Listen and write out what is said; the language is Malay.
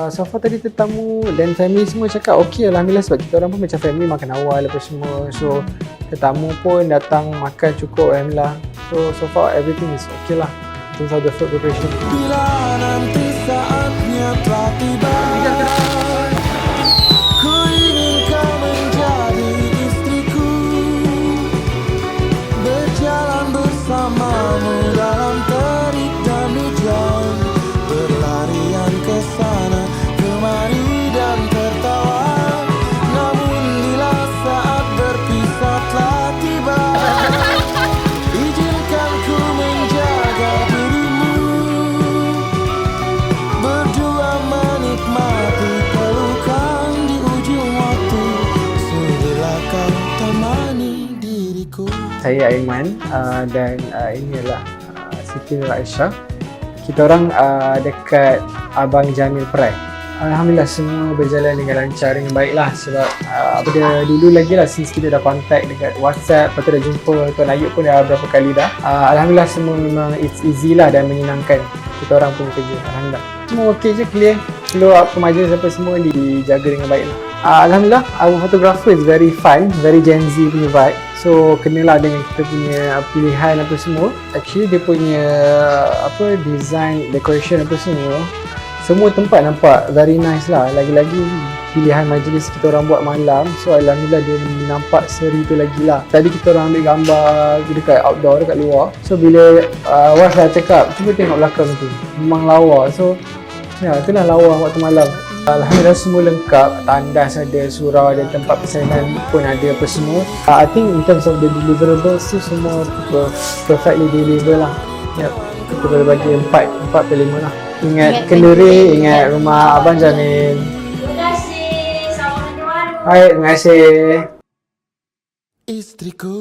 So far tadi tetamu dan family semua cakap okey, alhamdulillah, sebab kita orang pun macam family makan awal apa semua. So tetamu pun datang makan cukup, alhamdulillah. So far everything is okay lah in terms of the food preparation. Bila nanti saatnya telah tiba, ku ingin kau menjadi istriku, berjalan bersamamu dalam terik dan hujan, berlarian ke sana kemari dan tertawa. Namun bila saat berpisah telah tiba, izinkan ku menjaga dirimu, berdua menikmati pelukan di ujung waktu, sudilah kau temani diriku. Saya Aiman dan ini adalah Siti Nur Aisyah. Kita orang dekat Abang Jamil Perai. Alhamdulillah semua berjalan dengan lancar, dengan baik lah. Sebab pada dulu lagi lah, since kita dah contact dekat WhatsApp, lepas tu dah jumpa Tuan Ayub pun dah berapa kali dah. Alhamdulillah semua memang it's easy lah dan menyenangkan kita orang punya kerja. Alhamdulillah semua okey je, clear. Flow up ke majlis apa semua dijaga dengan baik lah. Alhamdulillah our photographer is very fun, very Gen Z punya vibe. So kenalah dengan kita punya pilihan apa semua. Actually dia punya design, decoration apa semua tempat nampak very nice lah. Lagi-lagi pilihan majlis kita orang buat malam. So alhamdulillah dia nampak seri tu lagi lah. Tadi kita orang ambil gambar dekat outdoor, dekat luar. So bila Was dah cakap, cuba tengok belakang tu, memang lawa. So ya, itulah lawa waktu malam. Alhamdulillah semua lengkap, tandas ada, surau ada, tempat persalinan pun ada apa semua. I think in terms of the deliverables tu semua perfectly deliver lah. Yep. Kita boleh bagi 4/5 lah. Ingat Kenduri, ingat rumah Abang Jamil. Terima kasih. Selamat hari baru. Baik, terima kasih. Istriku,